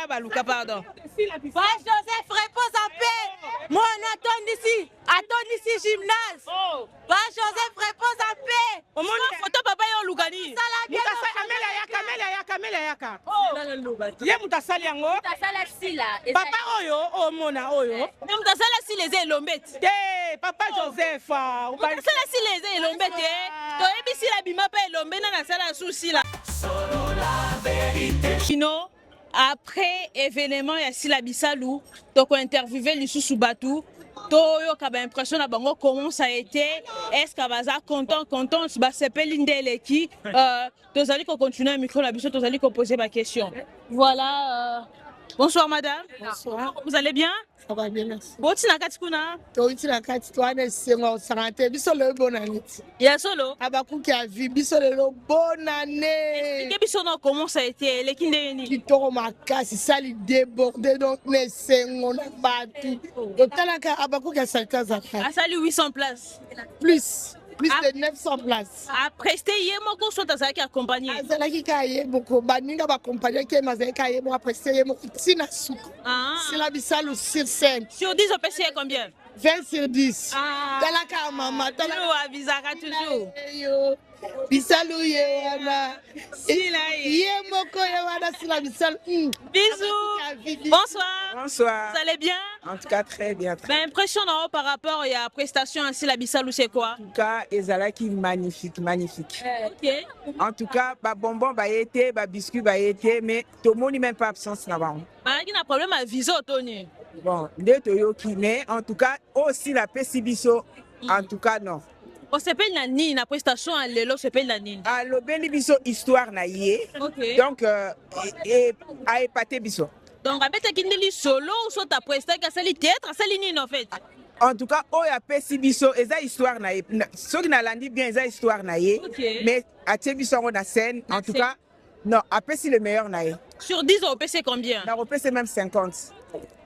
Wana Baluka, pardon. Pas Joseph, repose en paix. Mon attends ici, gymnase. Pas Joseph, repose en paix. Au moins, photo papa yo Lugani. Kamela yaka. Ye mutasali yango. Mutasala sila. Papa oyo, oh mona oyo. Mutasala si les elombet. Papa Joseph. Mutasala si les elombet. Toyebi si la bima pa elombe na sala souci là. Sinon, après événement ya Sila Bisalou, donc on interviewé Lisusu Batou. Toyo kaba impression na bango comment ça a été, est-ce que baza content ba sepeli ndeleki tozali ko continuer micro la biso tozali ko poser ma question. Voilà bonsoir madame. Bonsoir. Vous allez bien? Ça va bien, merci. Boti na kati kuna? Toiti na kati toane sengo sanate biso le bonne année. Ya solo? Abaku qui a vu biso le bonne année. Expliquez biso na comment ça a été les kindeni. Kitoko makasi sali débordé donc les sengo na batu. Totalaka abaku qui a salta zakati. A sali 800 places. Plus de 900 places. A presté yemo ko soit azaki accompagné. Azalaki kaye boko baninga ba accompagner ke mazaki kaye mo presté yemo tina suko. C'est la Bisalou sur scène. Sur 10 on peut essayer combien? 20 sur 10. Ah. Talaka maman, talaka avisaka toujours. Bisalou yewana. Sila yemoko yewana sila Bisalou. Bisous. Bonsoir. Bonsoir. Vous allez bien? En tout cas, très bien. Ben, impression par rapport à la prestation à Sila Bisalou, c'est quoi? En tout cas, Ezalaki magnifique. Ok. En tout cas, bonbon ba été, biscuit ba été, mais tout le monde n'est même pas absence là-bas. Il y a un problème à viser Tony. Bon, de Toyoki, mais en tout cas, aussi la Pessibiso, en tout cas, non. On s'appelle Nani, la prestation à l'élo s'appelle Nani. Ah, le Benibiso, histoire naïe. Ok. Donc, à épater Biso. Donc, avec ta kindeli solo ou soit ta prestation à celle théâtre, à celle nini en fait. En tout cas, oh, ya Pessibiso, et ça histoire naïe. Ceux qui n'ont dit bien, ça histoire naïe. Mais à Tchebiso, on a scène, en tout cas, non, après, c'est le meilleur naïe. Sur 10, on peut c'est combien? On peut c'est même 50.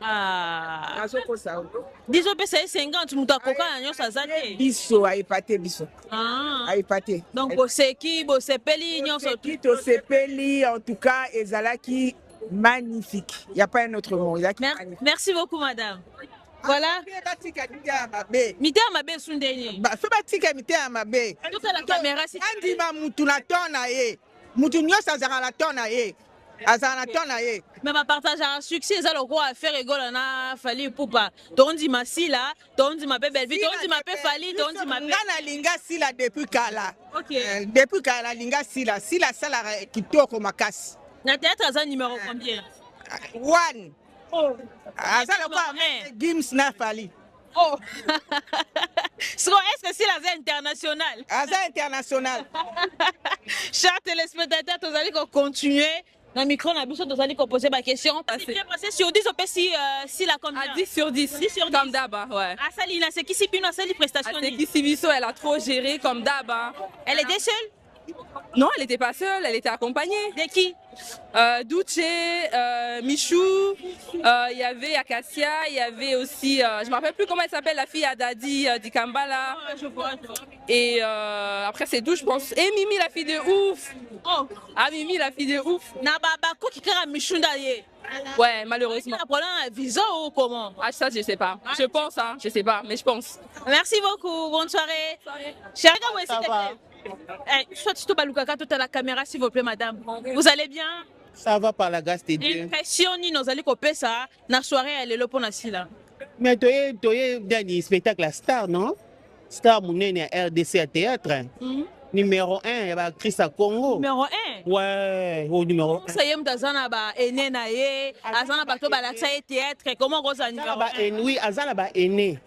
Ah. 10 on peut c'est 50, mouta koka nyo sa zate. Biso a épaté biso. Ah. A épaté. Donc boseki, bosepeli nyo so tout. Bosepeli en tout cas ezalaki magnifique. Il y a pas un autre mot. Merci beaucoup madame. Voilà. Mité amabe sundeni. Ba fe batika mité amabe. Tout à la caméra si. Andi ba mutu na tona ye. Mutu nyosa zara la tona ye. Mais ma partage un succès, ça le roi a fait rigoler na fali poupa. Tondi ma sila, tondi ma belle vie, tondi ma pe fali, tondi ma pe. Ngana linga sila depuis kala. OK. Depuis kala linga sila sala kitoko makasi. Na théâtre ça numéro combien? 1. Oh. Ça le quoi Gims na fali. Oh. Est-ce que c'est la internationale? C'est international. Chers téléspectateurs, vous allez continuer. Dans le micro, on a besoin de poser ma question. C'est sur 10, on peut si la combien? À 10 sur 10. 10 sur 10. Comme d'hab, ouais. Ah, Salina, c'est qui si bien dans cette prestation? C'est qui si Bisso, elle a trop géré comme d'hab. Elle était seule? Non, elle n'était pas seule, elle était accompagnée. De qui? Duce, Michou, il y avait Acacia, il y avait aussi, je ne me rappelle plus comment elle s'appelle, la fille Adadi Dikambala. Et après c'est tout, je pense. Et Mimi, la fille de ouf. Oh. Ah, Mimi, la fille de ouf. Ouais, malheureusement. Tu as un problème à visa ou comment? Ah, ça, je sais pas. Je pense, hein, je sais pas, mais je pense. Merci beaucoup, bonne soirée. Chérie, ça va? Soit tu te la caméra, s'il vous plaît, madame. Vous allez bien? Ça va par la grâce de Dieu. Impression ni nos allons couper ça. La soirée, elle est là pour nous là. Mais tu es dernier spectacle à Star, non? Star, mon est à RDC à théâtre. Numéro 1, il y a Chris à Congo. Numéro 1? Ouais, au numéro 1. Ça y est, Azana ba ene na ye, Azana ba to ba la théâtre. Comment on va numéro 1? Oui, Azana ba ene.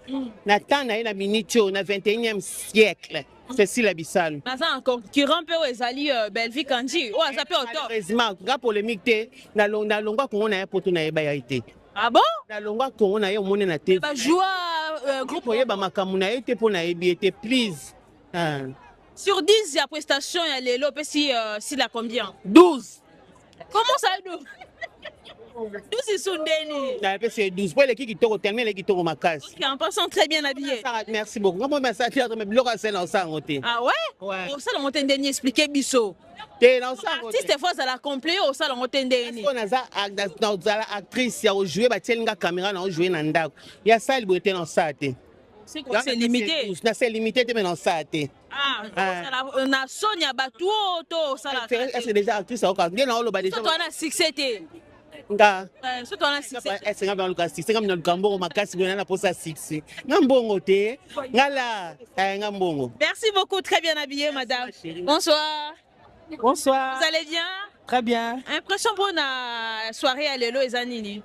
Nathan na la minitio na 21e siècle. C'est Sila Bisalou. Azana concurrent peut ezali Belvi Kanji. Oh, ça peut autant. Heureusement, grâce polémique te na longwa ko na poto na yeba été. Ah bon? Na longwa ko na ye mone na te. Ba joie groupe yeba makamu na été pour na yebi été please. Sur 10, il y a prestation, il y a les lopes, si la combien? 12. Comment ça, 12? 12, ils sont dénis. C'est 12. Pour les qui t'ont tellement les qui t'ont ma casse. Ok, en passant très bien habillé. Merci beaucoup. Comment ça tient de me bloquer ça dans ça? Ah ouais? Ouais. Pour ça, on t'a expliqué Bisso. te na ça artiste fois ça la complet au salon otendeni on a ça actrice ya jouer ba tielinga caméra na jouer na ndako ya ça il boité dans ça te c'est limité c'est limité mais dans ça te on a Sonia Batou to ça la c'est déjà actrice au cas na oloba déjà toi na succès te nga so toi na succès est-ce nga ba luka 6 nga na lukambo makasi bona na posa 6 nga mbongo te ngala nga mbongo. Merci beaucoup, très bien habillée madame. Bonsoir. Bonsoir. Vous allez bien? Très bien. Impression pour la soirée à Lelo et Zanini.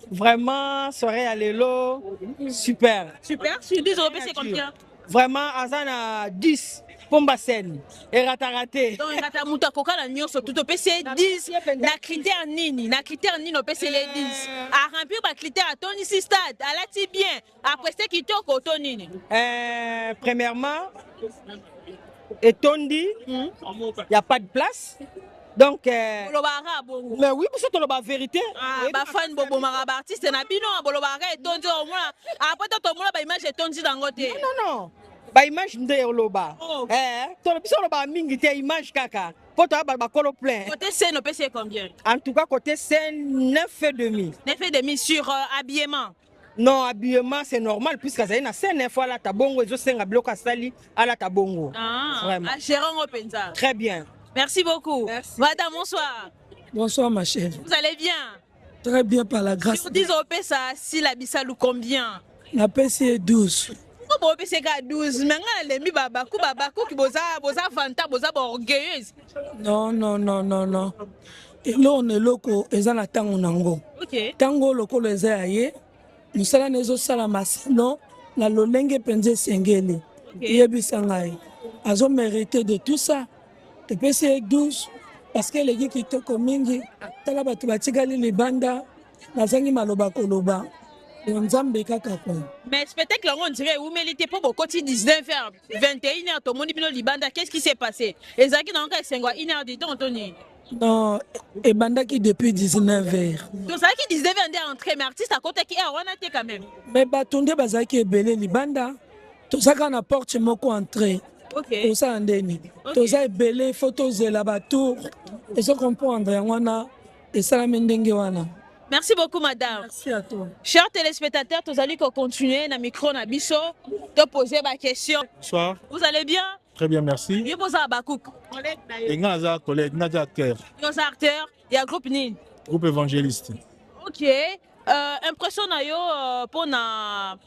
Vraiment, soirée à Lelo, super. Super. Sur 10 euros, c'est combien? Vraiment, Azana 10. Pomba Sen. Et raté. Donc, Rata Mouta Koka, la Nyon, surtout au PC 10. Na critère Nini. Na critère Nini au PC les 10. À remplir par critère à Tony Stade. À la ti bien. Après, c'est qui toque au Tony. Premièrement, et Tondi, il n'y a pas de place. Donc, mais oui, parce que la vérité. Bah fan bobo maraba artiste na bino bolobara et Tondi au moins. Après tout le monde ba image et Tondi dans côté. Non. Ba image nde oloba. To biso loba mingi te image kaka. Poto ba kolo plein. Côté scène au PC combien? En tout cas côté scène 9,5. 9,5 sur habillement. Non, habillement c'est normal puisque ça y a scène fois là tabongo et senga bloc à sali à la tabongo. Vraiment. Gérant Openza. Très bien. Merci beaucoup. Merci. Madame, bonsoir. Bonsoir ma chère. Vous allez bien? Très bien par la grâce. Sur 10 OP, ça si la Bissalou combien? La PC est 12. Comment OP c'est 12? Mais les mi babakou qui boza fanta boza orgueilleuse. Non. Et là on est loko ezana tango nango. OK. Tango loko leza ye. Musala nezo sala masino na lolenge penze sengeli. Yebisa ngai. Azo mérité de tout ça. Le PC est 12 parce que les gens qui te commingi tala batu batikali libanda nazangi maloba koloba. Nzambe kaka ko. Mais spectacle on dirait où mérité pour beaucoup 19h 21h tout le monde bino libanda qu'est-ce qui s'est passé? Ezaki na encore 1h du temps Tony. Non, et bandaki depuis 19h. Donc ça qui 19h entrée mais artiste à côté qui est on a été quand même. Mais batonde bazaki ebele libanda. Tout ça quand la porte moko entrée. OK. Tout ça andeni. Tout ça ebele photos de la batour. Et ce qu'on peut andrer wana et ça la mendenge wana. Merci beaucoup, madame. Merci à toi. Chers téléspectateurs, nous allons continuer dans le micro na biso de poser ma question. Bonsoir. Vous allez bien? Très bien, merci. Vous êtes Bakouk. Et Naza, collègue, Naza acteur. Vous êtes acteur. Il y a un groupe Nin. Groupe évangéliste. OK. Impression na yo pour na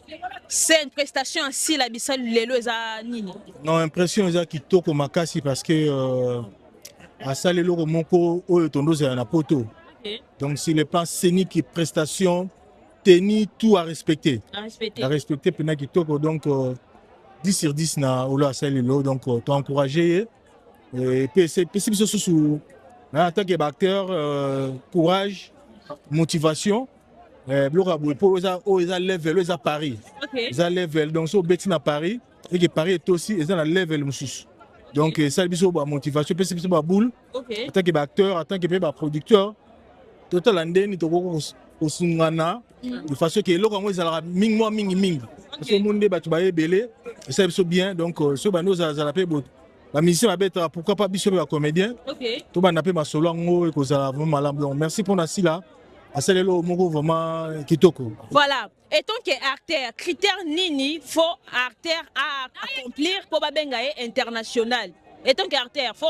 scène prestation ainsi la bisal lelo za nini. Non, impression eza kitoko makasi parce que à ça lelo moko oyo tondo za na poto. Donc sur les plans scéniques et prestations, tenue, tout à respecter. À respecter pena kitoko donc 10 sur 10 na olo à ça lelo donc t'as encouragé et puis c'est biso sous en tant qu'acteur courage, motivation. Pour les level, les à Paris. Les à level, donc so beti na Paris et que Paris est aussi ils ont la level musus. Donc ça biso ba motivation, puis c'est ba boule. En tant qu'acteur, en tant que producteur, total andeni to ko osungana de façon que lo comme ils ala mingi. Parce que monde ba tu ba ebele, ça biso bien donc so ba nous za la pe bo. La musicien va être pourquoi pas biso ba comédien. To ba na pe ma solo ngo et ko za vraiment malade. Donc merci pour na si là. Voilà. Et tant qu'acteur, critère nini, faut acteur à accomplir pour Babengaye international. Et tant qu'acteur, faut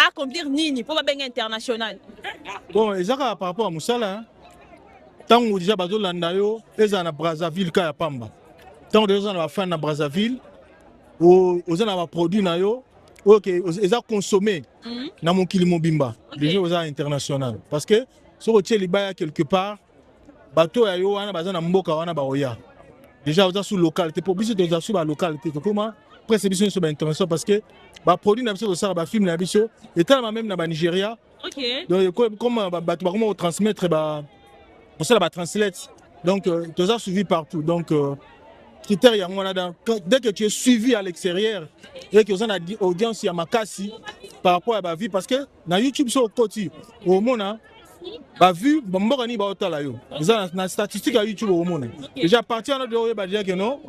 accomplir nini pour Babengaye international. Bon, et ça par rapport à Moussala, tant que déjà bateau landayo, ils sont à Brazzaville, Kaya Pamba. Tant que déjà on a fait à Brazzaville, aux gens ont produit nayo, ok, ils ont consommé dans mon kilimo bimba, déjà aux international, parce que si on tient quelque part, bateau ya yo wana bazana mboka wana baoya. Déjà on a sous localité pour biso de sous la localité. Comment presque biso sur international parce que ba produit na biso de ça ba film na biso et tellement même na ba Nigeria. OK. Donc comme bateau comment transmettre ba pour ça ba translate. Donc tout ça suivi partout. Donc critère ya ngona dès que tu es suivi à l'extérieur et que vous avez une audience ya makasi par rapport à ba vie parce que na YouTube sur côté au monde bah vu mboka ni ba otala yo eza na statistique à YouTube au monde déjà parti en de ba dire que non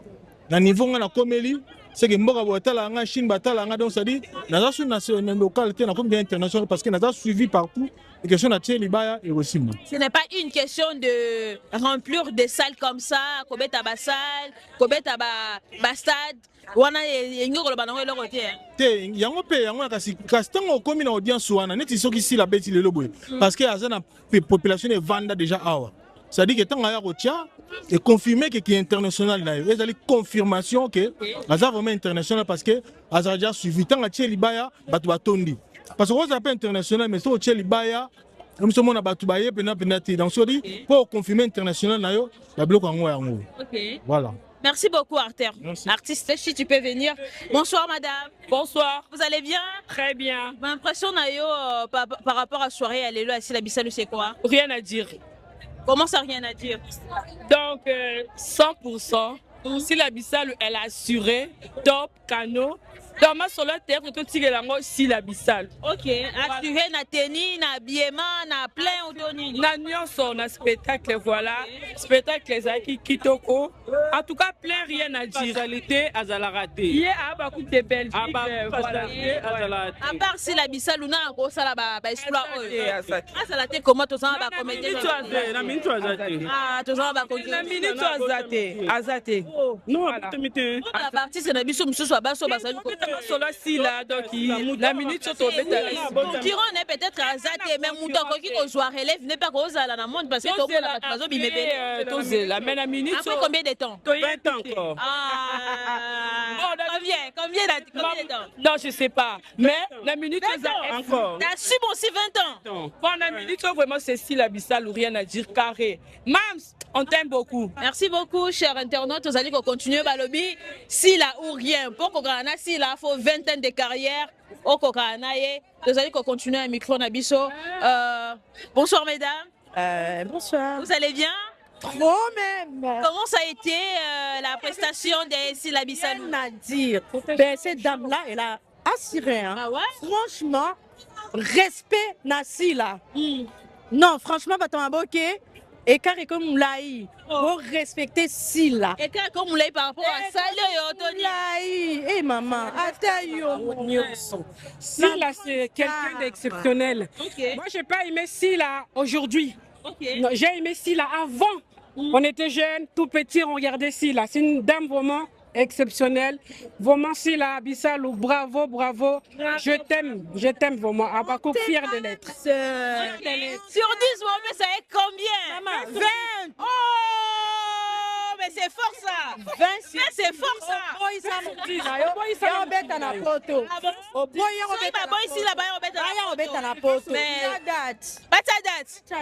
na niveau na komeli c'est que mboka botala nga Chine batala nga donc ça dit naza sur national local te na comme bien international parce que naza suivi partout et question na tie libaya et aussi moi. Ce n'est pas une question de remplir des salles comme ça, kobeta ba salle, kobeta ba stade. Wana yengi ko loba nango eloko te. Te yango pe yango kasi tango komi na audience wana neti soki si la beti lelo boye parce que azana population est vanda déjà awa. Ça dit que tant à Rotia et confirmé que qui est international là, il y a confirmation que Azar vraiment international parce que Azar déjà suivi tant à Tchelibaya batu batondi. Parce que on s'appelle international mais sur Tchelibaya nous sommes na batu baye penati donc ça dit pour confirmer international na yo la bloc en yango. OK. Voilà. Merci beaucoup Arthur. Merci. Artiste, si tu peux venir. Bonsoir madame. Bonsoir. Vous allez bien? Très bien. Ma impression par rapport à soirée à l'élo à Sila Bissalou c'est quoi? Rien à dire. Comment ça rien à dire? Donc 100%. Si la Bissalou elle a assuré top canot. Dans ma solo terre que tu tires lango si la Bissalou. OK, assuré na tennis, na habillement, na plein autonomie. Na nyonso na spectacle voilà. Spectacle ezaki kitoko. En tout cas plein rien à dire. Spécialité azala raté. Hier à Bakou de Belgique. Voilà. À part si la Bissalou na ko sala ba exploit ça te comment to ça ba comédie. Na minute azate. Ah, to ça ba comédie. Na minute azate. Non, tamite. La partie c'est na biso mususu abaso ba salu ko. Solo si là donc la minute surtout concurrent n'est peut-être azate mais muto ko ki ko jouer relève n'est pas ko zala na monde parce que to la bazo bimebe. La même la minute. Après combien de temps? 20 ans encore. Combien de temps? Non, je sais pas. Mais la minute encore. T'as su bon si 20 ans. Pendant la minute vraiment c'est si la Bissalou rien à dire carré. Mams, on t'aime beaucoup. Merci beaucoup chers internautes, vous allez continuer balobi si là ou rien pour qu'on a si là faut 20 ans de carrière au Kokanaye, vous allez continuer un micro nabiso. Bonsoir mesdames. Bonsoir. Vous allez bien? Trop même. Comment ça a été la prestation de Sila Bissalou? Rien à dire. Ben, cette dame-là, elle a assuré. Hein. Ah ouais? Franchement, respect Nassi là. Non, franchement, Baton Aboké, et carré comme Moulaï, pour respecter Sila. Et comme Moulaï par rapport à ça, Moulaï, eh maman, attends, Sila, c'est quelqu'un d'exceptionnel. Okay. Moi, j'ai pas aimé Sila aujourd'hui. Okay. J'ai aimé Sila avant. On était jeunes, tout petits, on regardait Sila. C'est une dame vraiment exceptionnelle. Vraiment, Sila Bissalou, bravo, bravo. Je t'aime vraiment. Abakou, fier de l'être. Sur 10, mais ça est combien? Maman, 20. Oh, mais c'est fort ça. 20, mais c'est fort ça.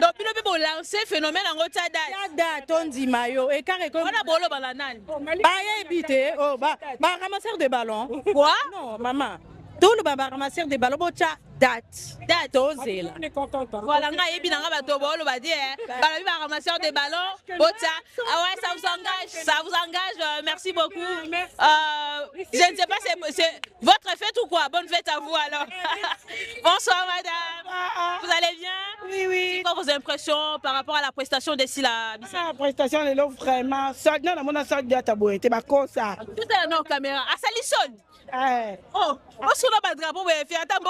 Donc, il faut lancer phénomène en haute date. On dit maillot et carré comme. On a bolo bananan. Éviter. Oh, bah, ramasseur de ballons. Quoi? Non, maman. Tout le ramasseur de ballons, date. Osé là. On est content. Voilà, on a ébi dans la bateau, on va dire. Balobi va ramasseur des ballons. Bota. Ah ouais, ça vous engage. Ça vous engage. Merci beaucoup. Je ne sais pas, c'est votre fête ou quoi? Bonne fête à vous alors. Bonsoir madame. Vous allez bien? Oui. C'est quoi vos impressions par rapport à la prestation de Sila Bissalou? La prestation est là vraiment. Ça, non, on a ça de taboué. C'est pas comme ça. Tout est dans nos caméras. Ah, ça lissonne. Oh, on se l'a pas drapeau, mais fait attends,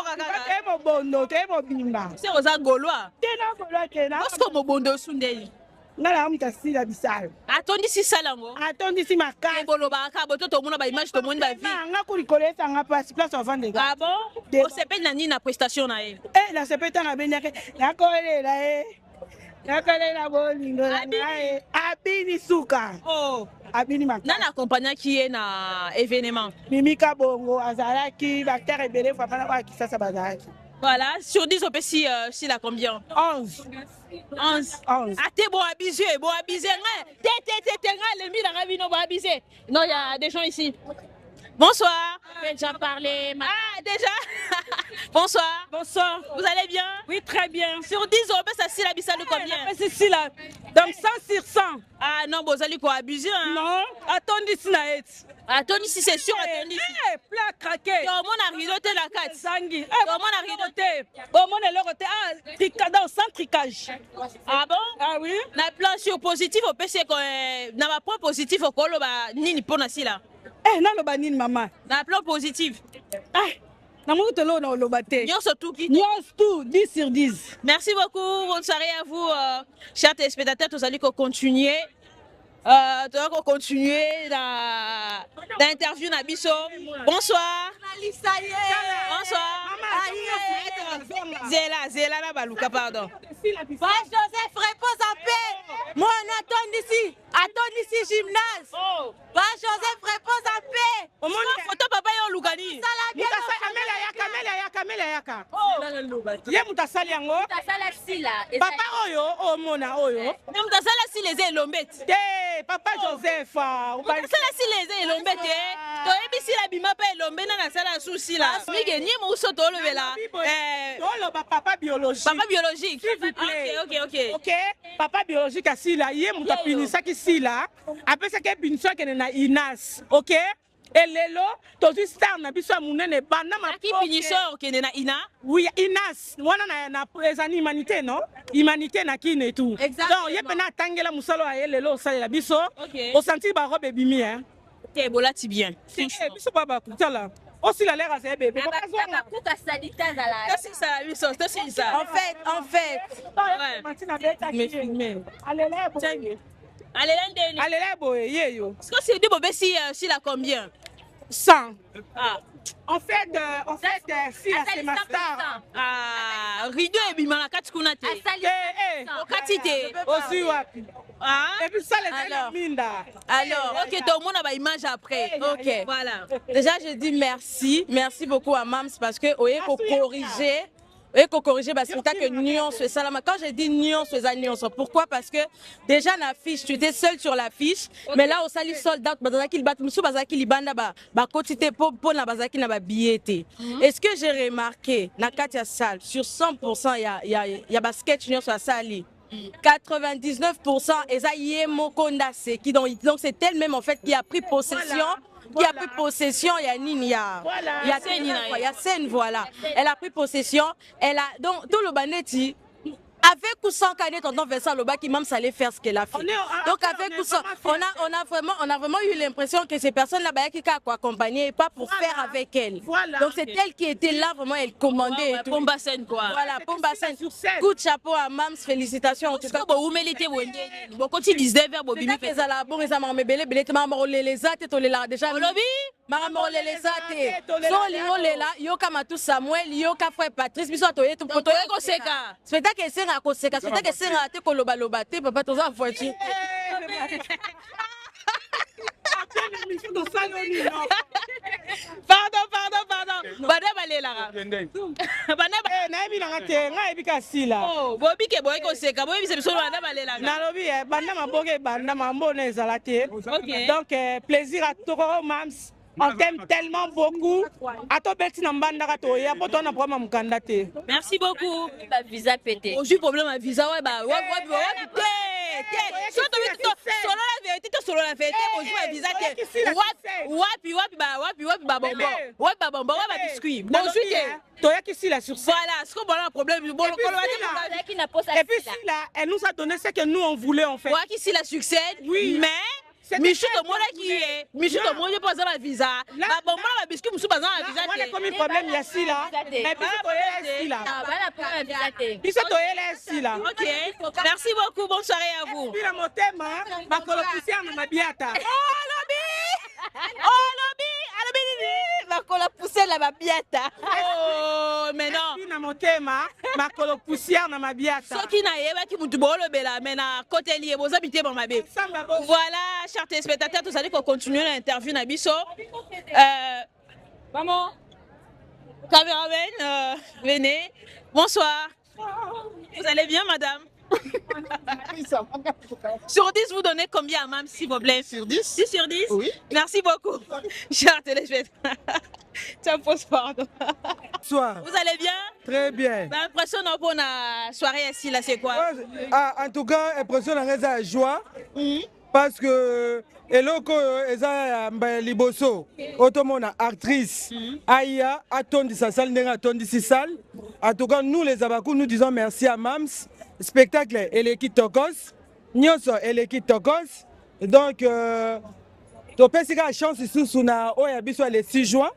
c'est mon bondo, c'est mon bimba. C'est aux Angolois. C'est là. Parce que mon bondo Sundei. Nala on t'a si la Bissalou. Attendez si ça là-haut. Attendez si ma carte. Et bolo ba ka boto to mona ba image to mona ba vie. On a couru coller ça on place place avant de gars. Ah bon? On s'appelle nani na prestation na e. La c'est peut-être na benake. La coller là e. La coller la bolingo. Abini suka. Oh. Abini ma. Nana accompagnant qui est na événement. Mimika bongo azalaki bactère ebele fa pana ba kisasa bazaki. Voilà, sur 10 on peut si la combien? 11. Ah t'es bon abusé, les mis dans la vie non bon abusé. Non, il y a des gens ici. Bonsoir. J'ai déjà parlé. Ah, déjà. Bonsoir. Bonsoir. Vous allez bien? Oui, très bien. Sur 10 on peut ça si la Bissalou combien? C'est si là. Donc 100 sur 100. Ah non, vous allez quoi abuser hein? Non, attendez si la est. Attendez si c'est sûr, attendez si. Plat craqué. Comment on a ridoté la 4? Sangi. Comment on a ridoté? Comment on a ridoté? Ah, tricadon sans tricage. Ah bon? Ah oui. Na plan sur positif au PC qu'on n'a pas point positif au colo ba nini pour na si là. Eh, na loba nini maman? Na plan positif. Ah, na mo tolo na loba te. Nyonso tout qui. Nyonso tout 10 sur 10. Merci beaucoup. Bonne soirée à vous, chers téléspectateurs. Tous allez continuer. Tu vas continuer l'interview Nabiso. Bonsoir. Bonsoir. Zéla la balouka, pardon. Pas Joseph, repose en paix. Moi, attends ici, gymnase. Pas Joseph, repose en paix. Photo papa yo lugani. Kamela yaka. Ye mutasali yango. Mutasala sila. Papa oyo, omona oyo. Mutasala si les elombet. Papa Joseph. Mutasala si les elombet. Toyebi si la bima pa elombe na sala souci là. Mige ni mo so to lobela. Papa biologique. Papa biologique. S'il vous plaît. OK. Papa biologique asila ye muta pinisaki sila. Apesa ke binso ke na Inas. OK? Et lelo, tozi star na biso munene banda ma qui finisseur qui na Ina. Oui, Inas. Wana na ezani humanité non? Humanité na kine et tout. Donc ye pena tangela musalo a lelo salela biso. Au senti ba robe bimi hein. OK, bola ti bien. Biso baba kutala. Aussi la l'air à ses bébés. En fait. Allez là, boy, yo. Est-ce que c'est du bébé si la combien? 100. Ah. En fait, si la c'est ma star. Ah, rideau et bimala katkunate. Okatite. Aussi wapi. Ah. Et puis ça les minda. Alors, OK, tout le monde a une image après. OK. Voilà. Déjà, je dis merci beaucoup à Mams parce que oye ko corriger. Le spectacle nuance et salama. Quand je dis nuance, c'est nuance. Pourquoi? Parce que déjà l'affiche, tu étais seul sur l'affiche, mais là au sali soldat, bazaki bat musu bazaki libanda ba quotité pour na bazaki na ba billetté. Et ce que j'ai remarqué, na Katia salle sur 100% il y a basket nuance à sali. 99% eza yemo kondase qui donc c'est elle-même en fait qui a pris possession. Qui a pris possession, il y a Ninia. Il y a scène, voilà. Elle a pris possession. Elle a donc tout le banetti. Avec ou sans canet, tonton Vincent Loba qui même allait faire ce qu'elle a fait. Donc avec ou sans, on a vraiment eu l'impression que ces personnes là-bas qui ont accompagné et pas pour faire avec elle. Donc c'est elle qui était là vraiment, elle commandait. Pomba scène quoi. Voilà, Pomba scène. Coup de chapeau à Mams, félicitations en tout cas. Vous méritez vous. Beaucoup de 19 vers Bobby. Mais ça la bon, ils ont belé les ates et les déjà. Lobby. Maman les ates. Son lingo lela, yoka matu Samuel, yoka frère Patrice, biso atoye tout poto ko seka. Spectacle c'est na ko seka, spectacle c'est na te ko loba loba te papa toza voiture. Pardon. Bade balela. Bana na ebi na te, nga ebi ka sila. Oh, bobi ke boy ko seka, bobi se biso bana balela. Na lobi banda maboke banda mambona ezala te. OK. Donc plaisir à Toro Mams. On t'aime tellement beaucoup. À toi, Betty Nambanda, il y a pas de problème à Mukanda. Merci beaucoup. Visa pété. J'ai problème à visa, ouais, bah, ouais. Selon la vérité, selon la vérité, on joue à visa. Wapi, biscuit. Bon, voilà, est-ce qu'on a un problème? Et puis, si là, elle nous a donné ce que nous on voulait en fait. Qui si la succède, oui. Mais. Michou to mona qui est Michou to mona pas la visa ba bon la biscuit musu pas la visa on a comme problème il y a si là mais biso to yela si là biso to yela si là. OK, merci beaucoup, bonne soirée à vous. Puis la motema makolo poussière na mabiata makolo poussière na mabiata. Oh mais non na motema makolo poussière na mabiata soki na yeba ki mutu bolobela mais na côté lié boza bité bon mabe. Voilà, chers téléspectateurs, tous allez continuer l'interview na biso. Maman, caméraman, venez. Bonsoir. Vous allez bien, madame? Sur 10, vous donnez combien à Mams, s'il vous plaît? Sur 10? 10 sur 10? Oui. Merci beaucoup. Chers téléspectateurs. Tiens, pose pardon. Bonsoir. Vous allez bien? Très bien. L'impression pour la soirée ici, là, c'est quoi? En tout cas, l'impression de la joie. Parce que eloko eza liboso otomona actrice Aya atondi sa salle ndenga atondi si salle. En tout cas, nous les Abakou, nous disons merci à Mams. Spectacle eleki tokos, nyonso eleki tokos. Donc topesi kaka chance lisusu na oyo ya biso ya le 6 juin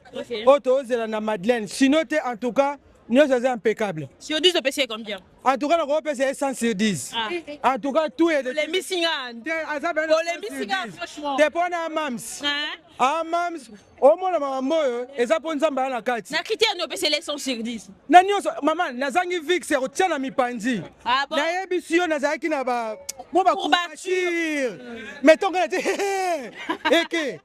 oyo tozela na Madeleine. Sinon te en tout cas nyonso eza impeccable. Sur 10 topesi ye combien? En tout cas nakopesa ye 100 sur 10. En tout cas tout est de franchement. te mpona mams mams omona makambo oyo eza mpo nzambe aya na kati na critère ni opesi ele 100 sur 10 na nyonso mama nazangi vixe ya kotia na mipanzi nayebisi yo nazalaki na mo bacourbature metonga na te eke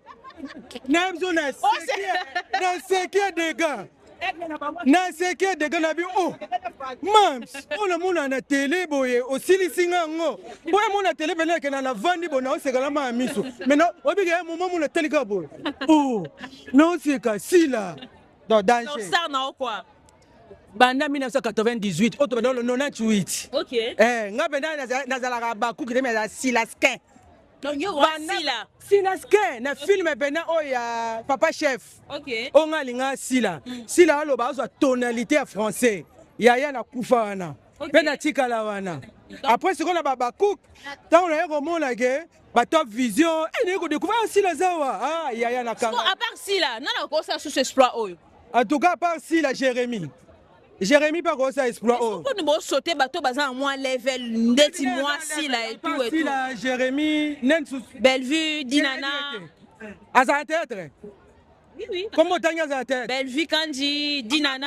nayebi so naseki ya dega naseki ya dega na bi o mams oyo namona na tele boye osilisi nga yango mpo yamona tele pene ekena na vandi bo naosekala ma ya miso me obika ya moma mona telika boye o naoseka sila dans danger banda 1998 oyo tobanda 98 nga penda nazalaka bakuki te me azala silaskin Silaskin na film pena oyo ya Papa Chef oyo nga alinga sila aloba azwa tonalité ya français yaya na kufa wana mpe na tikala wana après sikoyo na babacook ntango naye komona ke batop vision naye kodécouvrir sila azawa yaya na kanga à part sila nana okosa sous exploit oyo en tout cas à part sila Jérémy pas comme ça exploit oh pourquoi nous sauter bateau bazan moins level ndeti moi sila et tout sila Jérémy nensu Bellevue Dinana azala théâtre oui comment tanya azala théâtre Bellevue Kandi Dinana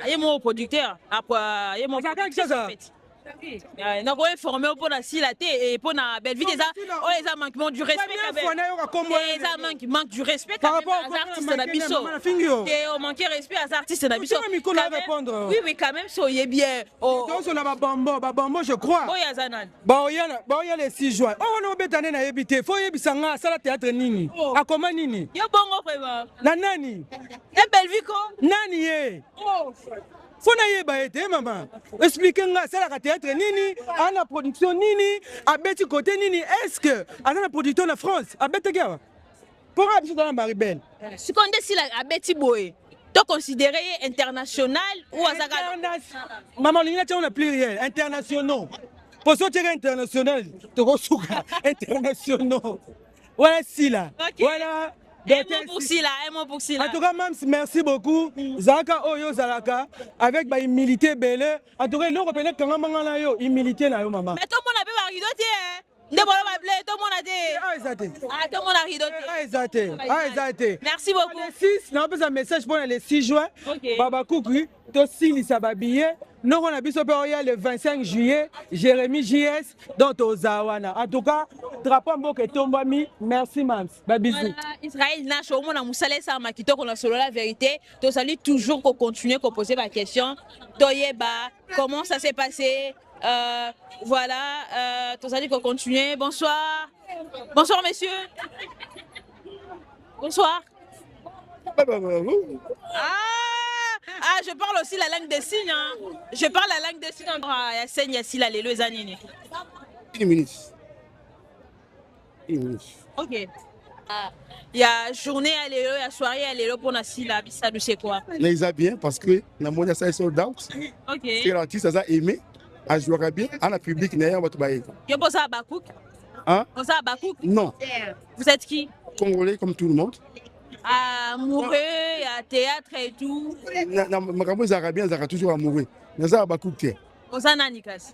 ye mon producteur après ye mon producteur donc on est formé pour la sila et pour la Bellevue déjà oh les a manquement du respect les a manque du respect par rapport aux artistes de la biso et on manque respect aux artistes de la biso oui oui quand même soyez bien donc on a babambo je crois oh yazanan ba oya le 6 juin oh on obetane na yebité faut yebisanga sala théâtre nini akoma nini yo bongo vraiment na nani et Bellevue ko nani ye fona yeba ete mama explique nga salaka théâtre nini ana production nini abeti côté nini est-ce que ana producteur na France abetaki awa pour abiso dans Maribel si konde si la abeti boye to considéré international ou azaka maman linga tient on a pluriel internationaux pour sortir international to kosuka internationaux voilà si là voilà pour Sila. En tout cas, même merci beaucoup. Zaka Oyo Zalaka avec ba humilité belle. En tout cas, nous reconnaît quand mangala yo humilité na yo maman. Mais tout le monde a pas ridoté hein. Tout le monde a dit. Tout le monde a ridoté. Merci beaucoup. Le 6, n'a pas un message pour le 6 juin. Baba Koukou, to sili sa babillé. Nous on a biso le 25 juillet, Jérémy JS dans Ozawana. En tout cas, drapeau mboke tombami. Merci mams. Ba bisous. Israël na show mona musale sa makito qu'on a solo la vérité. To salut toujours qu'on continue qu'on poser ma question. Toyeba, comment ça s'est passé? Voilà, tout ça dit qu'on continue. Bonsoir. Bonsoir, messieurs. Bonsoir. Je parle aussi la langue des signes. Hein. Je parle la langue des signes. Il y a si la les années. 1 minute. 1 minute. Ok. Il y a journée à l'élo, il y a soirée à l'élo pour Nassila, ça nous c'est quoi? Les a bien parce que la monnaie ça est sold out. Ok. Et l'artiste a aimé. A joué bien, à la public n'est pas tout bailler. Tu penses à Bakouk? Hein? Vous à Bakouk? Non. Vous êtes qui? Congolais comme tout le monde. Amoureux, à théâtre et tout. Ma campagne arabienne, ça toujours amoureux. Mais ça à Bakouk. Vous à Nanikas.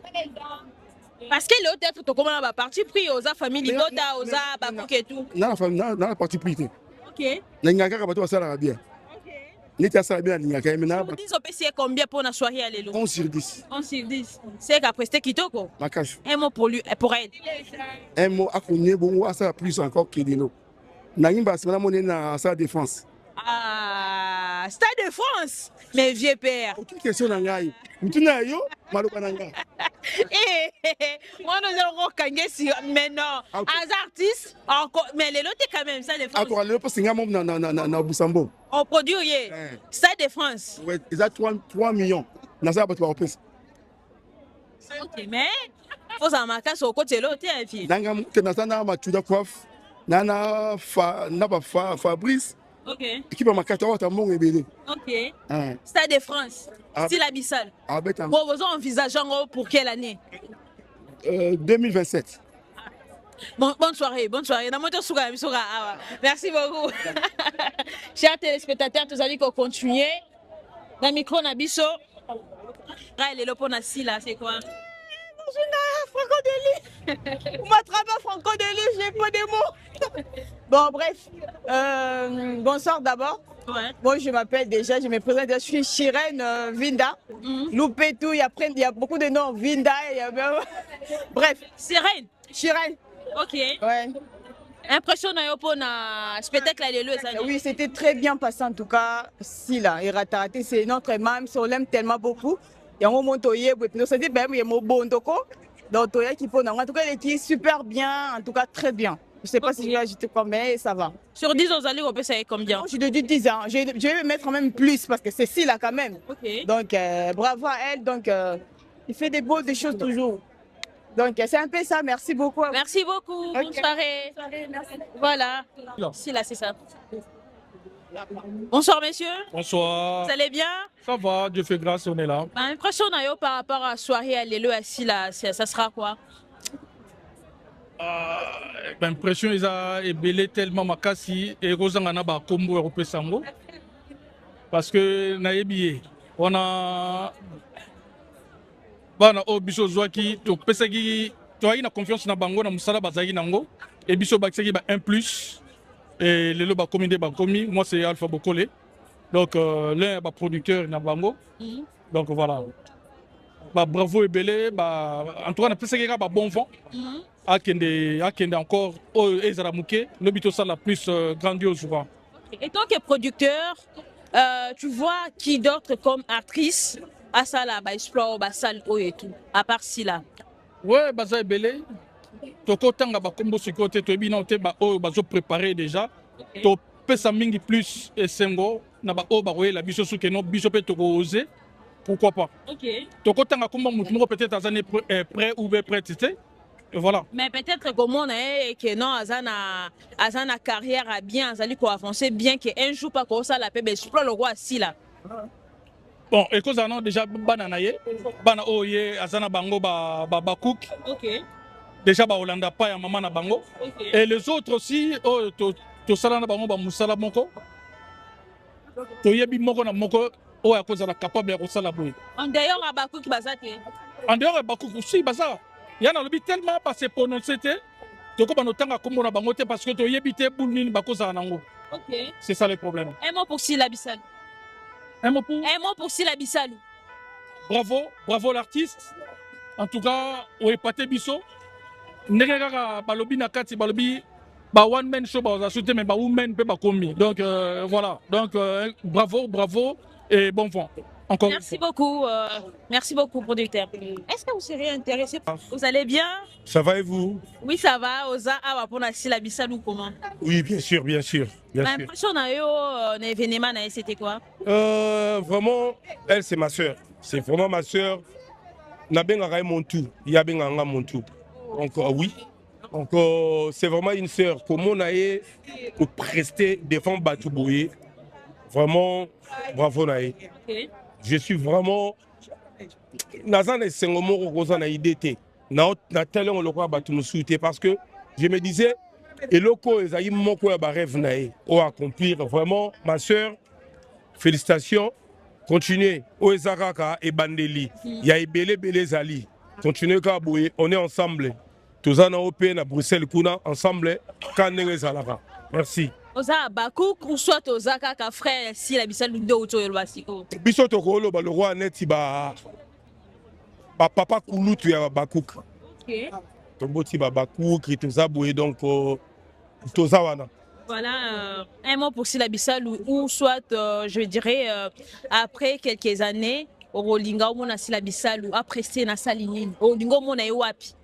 Parce que le théâtre, tu commences à parti pris aux familles Ligoda, aux Bakouk et tout. Dans la partie pris. Ok. N'engagez pas toi ça l'arabien. N'était ça bien n'engagez maintenant. Vous dites au PC combien pour la soirée à l'élo? 11 sur 10. 11 sur 10. C'est qu'après c'était Kitoko. Ma cache. Un mot pour lui, pour elle. Un mot à connaître bon ça plus encore que de l'eau. N'imba c'est mon na sa défense. Ah, Stade de France. Mes vieux pères. Aucune question n'engaye. Mutuna yo maluka nanga. Moi nous allons gagner si maintenant as artistes encore mais les lots quand même ça de France. Encore le poste ngam na Busambo. On produit Stade de France. Ouais, ils a 3 millions. Na ça pas toi opes. OK mais faut ça marquer sur côté l'autre et puis. Nanga na sana ma tuda coiffe. Nana Fabrice. OK. Équipe ma carte wa tambon ebele. OK. Stade de France. Style abyssal. Bon, vous envisageons pour quelle année? 2027. Bonne soirée, bonne soirée. Merci beaucoup. Chers téléspectateurs, tous allez continuer. Dans le micro, Nabiso. Il est là pour Nassila, c'est quoi? Franco Deli. Vous m'attrapez Franco Deli, j'ai pas de mots. Bon, bref. Bonsoir d'abord. Ouais. Moi, je m'appelle déjà, je me présente, je suis Chirène Vinda. Loupé tout, il y a beaucoup de noms. Vinda, il y a même... Bref. Sirène. Chirène. Ok. Ouais. Impression pour un spectacle à l'élu. Oui, c'était très bien passé en tout cas. Si là, et Rataraté, c'est notre mam, on l'aime tellement beaucoup. Et on monte au Yébo, nous sommes dit, ben, il y a mon bon toko. Donc, en tout cas, il est super bien, en tout cas, très bien. Je ne sais pas si je vais ajouter combien, mais ça va. Sur 10, on allait repasser avec combien? Je te dis 10 ans. Je vais mettre quand même plus parce que c'est si là quand même. Okay. Donc, bravo à elle. Donc, il fait des beaux des choses toujours. Donc, c'est un peu ça. Merci beaucoup. Merci beaucoup. Okay. Bonne soirée. Merci. Voilà. Si là, c'est ça. Bonsoir, messieurs. Bonsoir. Vous allez bien? Ça va, Dieu fait grâce, on est là. L'impression par rapport à la soirée à l'élu assis là, ça sera quoi? L'impression est belé tellement makasi et Rosangana ba combo européen sango. Parce que naebié, on a bana obiso zwaki to pesagi to aina confiance na bango na musala bazaki nango et biso baksaki ba 1+. Et les lots commis ba commis, moi c'est Alpha Bokole. Donc l'un est producteur na bango. Donc voilà. Bah, bravo et belé, bah, en tout cas on a pesagi ba bon vent. Akende encore Ezramuke, le bito ça la plus grandiose. Et tant que producteur, tu vois qui d'autre comme actrice à ça là, bah explore, bah salle et tout, à part si là. Ouais, bah ça belé. Toko tanga ba kombo sikote to bina te ba o bazo préparer déjà. To pesa mingi plus et sengo na ba o ba la biso suke no biso pe toko oser. Pourquoi pas? OK. Toko tanga kombo mutu peut-être azane prêt ou prêt tete. Et voilà. Mais peut-être que mon que non azana carrière a bien azali ko avancer bien que un jour pas comme ça la paix explore le roi si là. Bon, et cause non déjà bananaye bana oye azana bango ba cook. OK. Déjà ba Hollanda pa ya maman na bango. Okay. Et les autres aussi to sala na bango ba musala moko. To yebi moko na moko o ya cause na capable ya ko sala boy. En dehors à Bakouk bazate. En dehors à Bakouk aussi baza. Yana lobi tellement pas se prononcer te. To ko banotanga kombo na bango te parce que to yebi te boulini ba cause na ngo. OK. C'est ça le problème. Un mot pour Sila Bissal. Un mot pour Sila Bissal. Bravo, bravo l'artiste. En tout cas, o epate biso. Ndenge kaka balobi na kati balobi ba one man show ba sauté mais ba woman pe ba komi. Donc voilà. Donc bravo et bon vent. Encore merci beaucoup. Merci beaucoup producteur. Est-ce que vous seriez intéressé? Vous allez bien? Ça va et vous? Oui, ça va. Oza awa pona Sila Bissal ou comment? Oui, bien sûr. L'impression na yo un événement c'était quoi? Vraiment, elle c'est ma sœur. C'est vraiment ma sœur. Na benga mon tout. Ya benga mon tout. Donc oui. Donc c'est vraiment une sœur. Comment on a pour prester défendre Batoubouyé. Vraiment bravo nae. Okay. Je suis vraiment nazana sengomo rosa na idée na tellement le quoi Batoumousouté parce que je me disais et loko ezayi moko ya ba rêve nae o accomplir vraiment ma sœur. Félicitations. Continuez. O ezakaka e bandeli. Ya ebele bele zali. Continuez ka boye, on est ensemble. Tous en OP à Bruxelles kuna ensemble quand nezalaka. Merci. Oza Bakouk ou soit Oza kaka frère si la Bissal do auto yolbasiko. Biso to ko lo ba le roi neti ba papa kulutu ya Bakouk. OK. To boti ba Bakouk et tout ça boye donc to za wana. Voilà, un mot pour Sila Bissal ou soit je dirais après quelques années au Rolinga au mona Sila Bissal ou après c'est na salinine au Rolinga au mona wapi.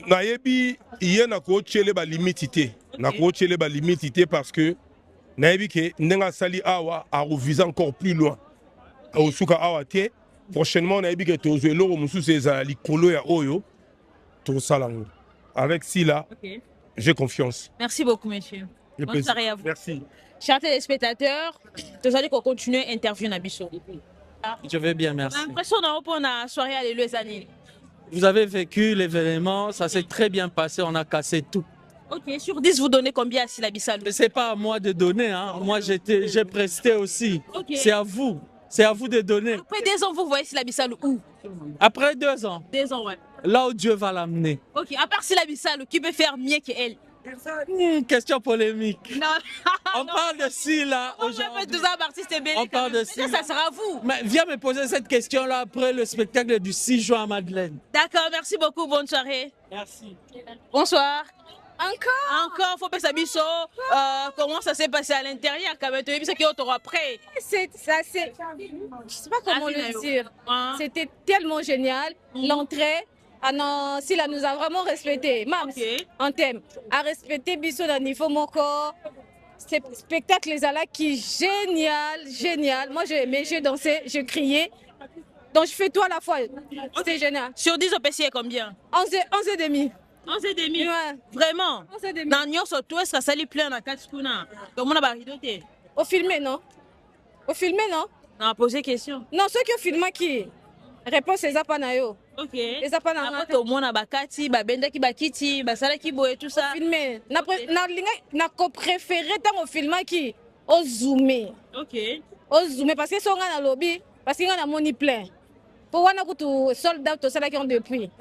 Nayebi iye na ko chele ba limitité. Na ko chele ba limitité parce que nayebi ke ndenga sali awa a reviser encore plus loin. Au suka awa te prochainement nayebi ke to zelo musu seza likolo ya oyo to salango. Avec Sila, okay. J'ai confiance. Merci beaucoup monsieur. Bonne soirée à vous. Merci. Chers téléspectateurs, vous allez continuer l'interview Nabiso. Je vais bien, merci. L'impression qu'on a soirée à les années. vous avez vécu l'événement, ça s'est très bien passé, on a cassé tout. Ok, sur 10, vous donnez combien à Sila Bissalou? Mais c'est pas à moi de donner, hein. Moi j'ai presté aussi. Okay. C'est à vous de donner. Après 2 ans, vous voyez Sila Bissalou où? Après 2 ans. 2 ans, ouais. Là où Dieu va l'amener. Ok, à part Sila Bissalou, qui peut faire mieux qu'elle? Question polémique. Non. On parle de Sila aujourd'hui. On parle de Sila. Ça sera vous. Mais viens me poser cette question-là après le spectacle du 6 juin à Madeleine. D'accord, merci beaucoup. Bonne soirée. Merci. Bonsoir. Encore, faut pas s'habiller. Comment ça s'est passé à l'intérieur quand même? Tu as vu ce qu'il y a autour après? Je sais pas comment le dire. C'était tellement génial. L'entrée. Ah non, Sila nous a vraiment respecté. Mams, en thème, a respecté Bisso dans niveau mon corps. Ce spectacle les ala qui génial. Moi j'ai aimé, j'ai dansé, j'ai crié. Donc je fais tout à la fois. C'était génial. Sur 10 au PC combien? 11 et demi. 11 et demi. Ouais. Vraiment? 11 et demi. Dans Nyon surtout, est-ce que ça lui plaît dans 4 kuna? Comment on a ridoté? Au filmé non? On a posé question. Non, ceux qui ont filmé qui? Réponse c'est Zapanayo. Ok. Et Zapana. Après au moins na bakati, babenda ki bakiti, basala ki boye tout ça. Filmé. Na préféré tant au film qui au zoomé. Ok. Au zoomé parce que sont dans le lobby, parce qu'il y a money plein. Pour wana kutu soldat to sala qui ont depuis.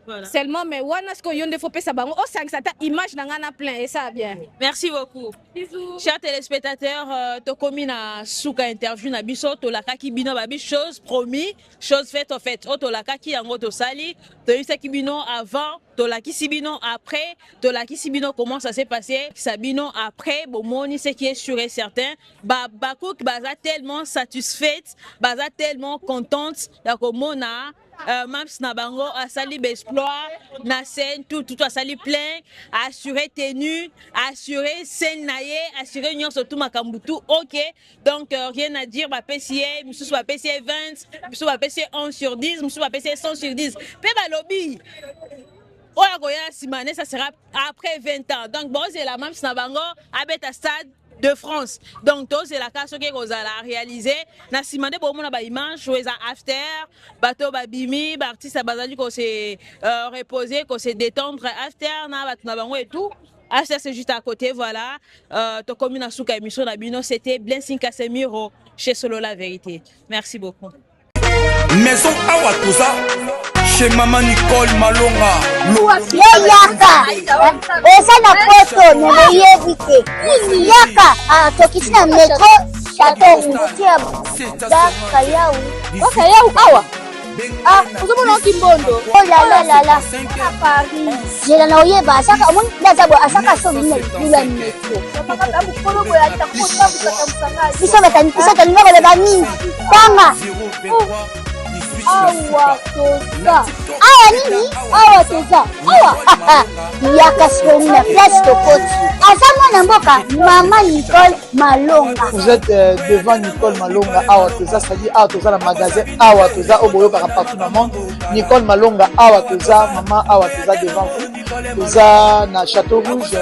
Voilà. Seulement mais wana ce qu'on y a faut ça bango au 5 ça image dans ngana plein et ça bien. Merci beaucoup. Bisous. Chers téléspectateurs, to komi na suka interview na biso to laka ki bino babi chose promis, chose faite en fait. To laka ki yango to sali, to yisa ki bino avant, to laki si bino après, to laki si bino comment ça s'est passé, sabino après, bon moni ce qui est sûr et certain, bakouk baza tellement satisfaite, baza tellement contente d'ako mona Mams Nabango a sali exploit, na scène, tout a sali plein, assuré tenue, assuré scène naye, assuré nyon surtout makambutu, ok. Donc rien à dire, ma PCA, monsieur soit PCA 20, monsieur soit PCA 11 sur 10, monsieur soit PCA 100 sur 10. Peba lobby. Oya goya simane, ça sera après 20 ans. Donc bon, c'est la Mams Nabango, habite à stade de France. Donc tous c'est la case que vous allez réaliser. Na simande bon mon ba image jouer à after, bateau ba bimi, ba artiste bazali ko se reposer, ko se détendre after na bat na bango et tout. After c'est juste à côté voilà. To commune asuka émission na bino c'était Blessing Casemiro chez Solo la vérité. Merci beaucoup. Maison Awatusa chez Maman Nicole Malonga. Yaka eza na poto nemoyebite yaka tokisi na metro chateautia bakayau awa ozomona okimbondo olalalala paris jela na oyeba asaka omoni ndazabo asaka sobi na metro biso talinga koleba nini tanga awa toza awa nini awa toza awa yaka sikoni na place tokoti aza mwana mboka Maman Nicole Malonga. Vous êtes devant Nicole Malonga awa toza, c'est-à-dire awa toza na magasin awa toza oboyoka partout dans le monde. Nicole Malonga awa toza, maman awa toza devant vous. Toza na Château Rouge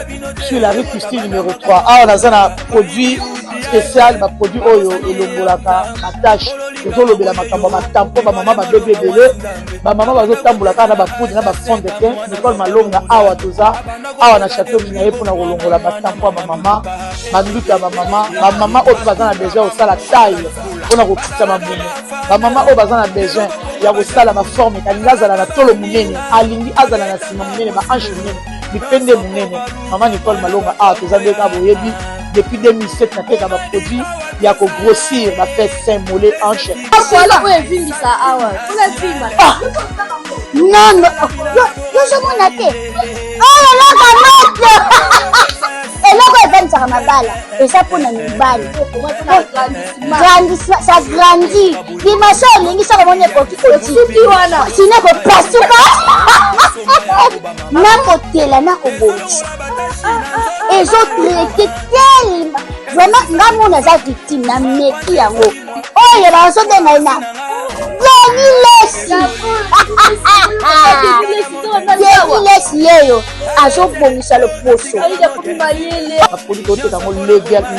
sur la rue Custine numéro 3. Awa naza na produit spécial, ma produit oyo elongolaka attache. Tozolobela makambo matampo ba mama ba bébé belé, ba mama bazotambolaka na ba poudre na ba fond de teint. Nicole Malonga awa toza, awa na Château Minaye pour na kolongola matampo ba mama, manduka ba mama oyo baza na besoin osala taille pona kokitisa mabumu. Ba mama oyo baza na besoin ya kosala ma forme kalingi azala na tolo munene, alingi azala na sima munene, ba hanche munene, bipende munene. Maman Nicole Malonga awa toza ndeka boyebi depuis 2007 na teka ba produit ya ko grossir ba fait sein mollet hanche. Voilà oyo evimbisa awa. Ola vimba. Non, yo somona te. Oh la kamate. Eloko evanisaka mabala eza mpona mibali ça grandit dimension olingi soko moni ekoki kosuki wana sine kopasuka nakotela nakobonisa ezotraite telema vraiment nga mona aza victime na meki yango oyo bazobenga na Lesi yeyo azobongisa loposo apoli toteka yango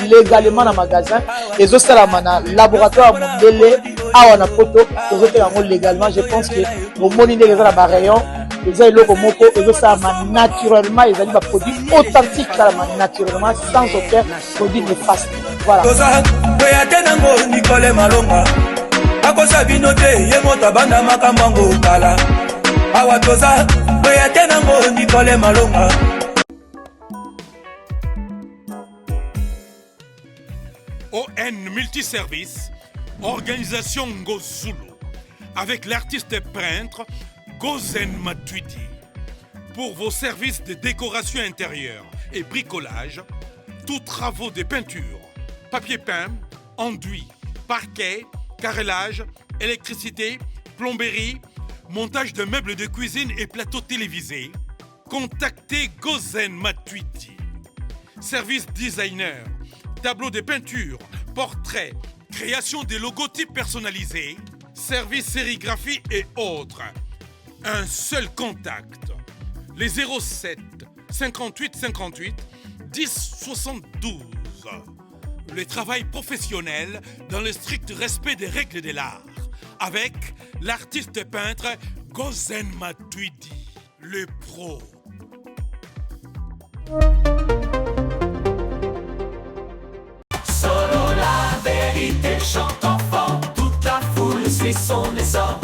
légalement na magasin ezosalama na laboratoire mondele awa na poto tozoteka yango légalement. Je pense que bomoni ndenge eza na barayon eza eloko moko ezosalama naturellement, ezali baproduit authentique salama naturellement sans aucun produit néfaste. Voilà. Oya te nango Nicole Malonga akosa bino te ye moto abanda makambo yango tala awa toza oya te nango Nicole Malonga. ON Multiservice, organisation Ngozulu, avec l'artiste peintre Gozen Matuidi. Pour vos services de décoration intérieure et bricolage, tous travaux de peinture, papier peint, enduit, parquet, carrelage, électricité, plomberie, montage de meubles de cuisine et plateaux télévisés, contactez Gozen Matuidi. Service designer, tableau de peinture, portrait, création de logotypes personnalisés, service sérigraphie et autres. Un seul contact. Les 07 58 58 10 72. Le travail professionnel dans le strict respect des règles de l'art. Avec l'artiste peintre Gozen Matuidi, le pro. Solo la vérité chante enfant, toute la foule suit son essor.